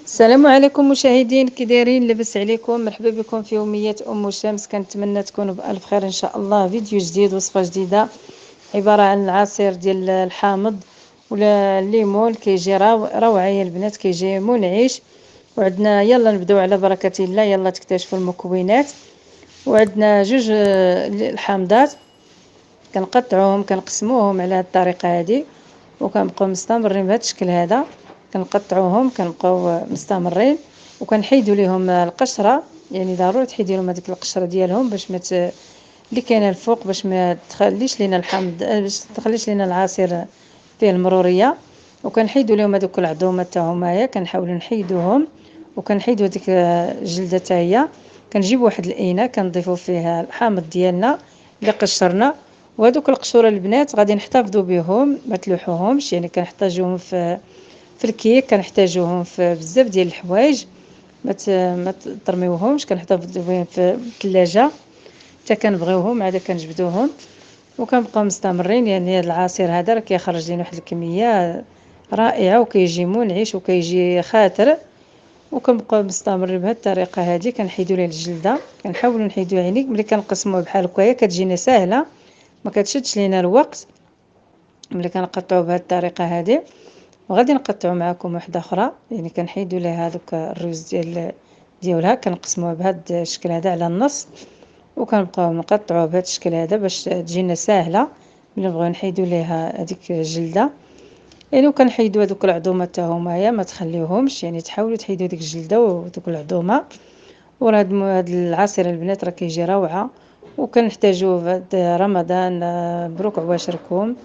السلام عليكم مشاهدين، كي دايرين؟ لاباس عليكم؟ مرحبا بكم في يوميات ام شمس. كنتمنى تكونوا بالف خير ان شاء الله. فيديو جديد، وصفه جديده عباره عن العصير ديال الحامض ولا الليمون. كيجي روعه يا البنات، كيجي منعش. وعندنا يلا نبداو على بركه الله، يلا تكتشفوا المكونات. وعندنا جوج الحامضات، كنقطعوهم كنقسموهم على هذه الطريقه هذه، وكنبقاو مستمرين بهذا الشكل هذا. كنقطعوهم كنبقاو مستمرين، وكنحيدوا ليهم القشره. يعني ضروري تحيدي لهم هذيك القشره ديالهم باش ما اللي كاينه الفوق، باش ما تخليش لينا الحامض، باش تخليش لينا العصير فيه المروريه. وكنحيدوا لهم هذوك العظومه تاع همايا، كنحاولوا نحيدوهم. وكنحيدوا ديك الجلده حتى هي. كنجيب واحد الاناء كنضيفوا فيها الحامض ديالنا اللي قشرنا. وهذوك القشوره البنات غادي نحتفظوا بهم، ما تلوحوهمش. يعني كنحتاجوهم في الكيك، كنحتاجوهم في بزاف ديال الحوايج. ما ترميوهمش، كنحتفظوا بهم في الثلاجه حتى كنبغيوهم عاد كنجبدوهم. وكنبقاو مستمرين. يعني هذا العصير هذا راه كيخرج لنا واحد الكميه رائعه، وكيجي منعش وكيجي خاطر. وكنبقاو مستمرين بهذه الطريقه هذه. كنحيدوا ليه الجلده، كنحاولوا نحيدوا يعني ملي كنقسموه بحال هكايا كتجينا ساهله، ما كتشدش لينا الوقت ملي كنقطعوا بهذه الطريقه هذه. وغادي نقطعوا معكم واحده اخرى. يعني كنحيدوا ليه هذوك الرز ديالها، كنقسموها بهذا الشكل هذا على النص. وكنبقاو نقطعوه بهذا الشكل هذا باش تجينا ساهله ملي نبغيو نحيدوا ليها هذيك الجلده. يعني وكنحيدوا هذوك العظومه حتى هما ما تخليوهمش. يعني تحاولوا تحيدوا ديك الجلده ودوك العظومه. وراه هاد العصير البنات راه كيجي روعه، وكنحتاجوه في هاد رمضان. مبروك عواشركم.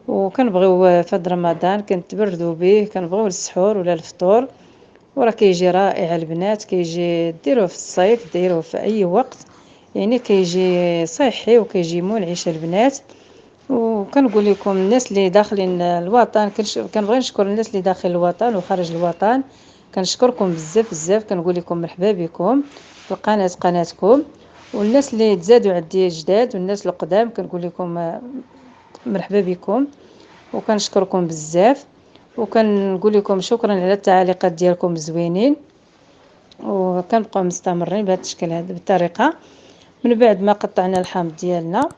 وكنبغيو في هاد رمضان كنتبردوا به، كنبغيو للسحور ولا الفطور. وراه كيجي رائع البنات، كيجي ديروه في الصيف، ديروه في اي وقت. يعني كيجي صحي وكيجي منعش البنات. وكنقول لكم الناس اللي داخلين الوطن، كنبغي نشكر الناس اللي داخل الوطن وخارج الوطن. كنشكركم بزاف بزاف، كنقول لكم مرحبا بكم في قناتكم. والناس اللي تزادوا عندي جداد والناس القدام كنقول لكم مرحبا بكم، وكنشكركم بزاف. وكنقول لكم شكرا على التعليقات ديالكم زوينين. وكنبقاو مستمرين بهذا الشكل هذا بالطريقه. من بعد ما قطعنا الحامض ديالنا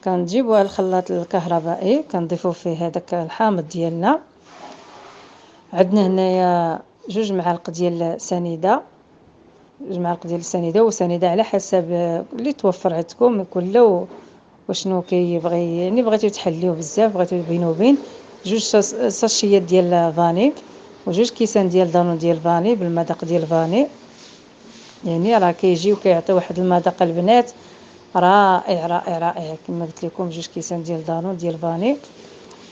كنجيبوا الخلاط الكهربائي، كنضيفوا فيه هذاك الحامض ديالنا. عندنا هنايا 2 معالق ديال سنيده، 2 معالق ديال السنيده. وسنيده على حسب اللي توفر عندكم كله وشنو كيبغي. يعني بغيتو تحليو بزاف، بغيتو بينو وبين 2 ساشيات ديال فاني، و2 كيسان ديال دانون ديال فاني بالمذاق ديال فاني. يعني راه كيجيو كيعطيو واحد المذاق البنات رائع رائع رائع. كما قلت لكم 2 كيسان ديال دانون ديال فاني.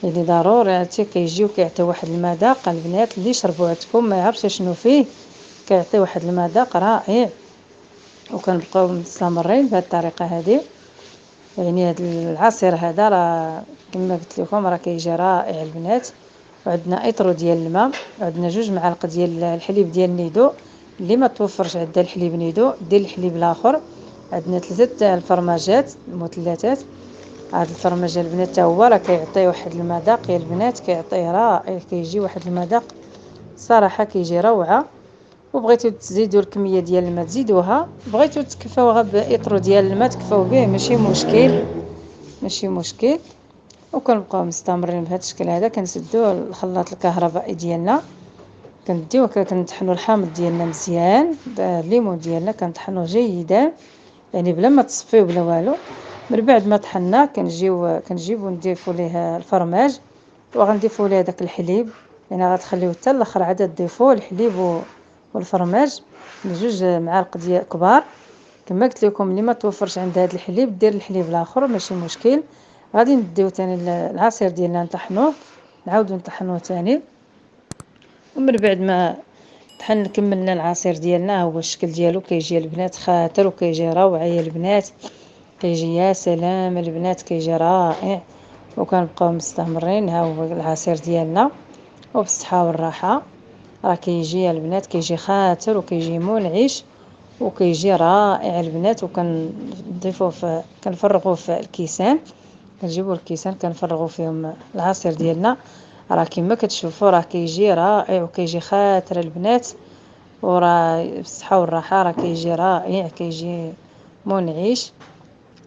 يعني ضروري حتى كيجيو كيعطيو واحد المذاق البنات. اللي يشربوا عندكم ما يعرفش شنو فيه، كيعطي واحد المذاق رائع. وكنبقاو مستمرين بهذه الطريقه هذه. يعني هذا العصير هذا راه كما قلت لكم راه كيجي رائع البنات. وعندنا اطرو ديال الماء، عندنا 2 معالق ديال الحليب ديال النيدو. اللي ما توفرش عندها الحليب نيدو دير الحليب الاخر. عندنا 3 الفرماجات المثلثات. هذا الفرماج البنات حتى هو راه كيعطي واحد المذاق يا البنات، كيعطي رائع، كيجي واحد المذاق صراحه كيجي روعه. وبغيتو تزيدوا الكميه ديال الماء تزيدوها، بغيتو تكفاو غير باطرو ديال الماء تكفاو به، ماشي مشكل ماشي مشكل. وكنبقاو مستمرين بهذا الشكل هذا. كنسدوا الخلاط الكهربائي ديالنا، كنديوه كنطحنوا الحامض ديالنا مزيان، الليمون ديالنا كنطحنوه جيدا، يعني بلا ما تصفيو بلا والو. من بعد ما طحنا كنجيبو نضيفوا ليه الفرماج، وغنضيفوا ليه داك الحليب. يعني غتخليوه حتى الاخر عاد تضيفوا الحليب والفرماج 2 معالق ديال كبار. كما قلت لكم اللي ما توفرش عند هذا الحليب دير الحليب الاخر ماشي مشكل. غادي نديو ثاني العصير ديالنا نطحنوه، نعاودو نطحنوه ثاني. ومن بعد ما طحن كملنا العصير ديالنا، هو الشكل ديالو كيجي البنات خاطر وكيجي روعه يا البنات. كيجي يا سلام البنات، كيجي رائع. وكنبقاو مستمرين. ها هو العصير ديالنا وبالصحه والراحه. راه كيجي البنات كيجي خاطر وكيجي منعش وكيجي رائع البنات. وكنضيفوه كنفرغوه في الكيسان. كنجيبوا الكيسان كنفرغوا فيهم العصير ديالنا. راه كما كتشوفوا راه كيجي رائع وكيجي خاطر البنات، وراه بالصحه والراحه راه كيجي رائع، كيجي منعش.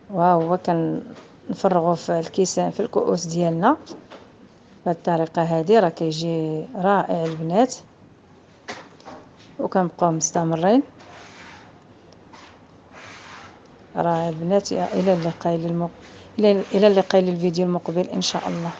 وهو كنفرغوا في الكيسان في الكؤوس ديالنا بهذه الطريقه هذه، راه كيجي رائع البنات، وكنبقاو مستمرين. راه البنات الى اللقاء للفيديو المقبل ان شاء الله.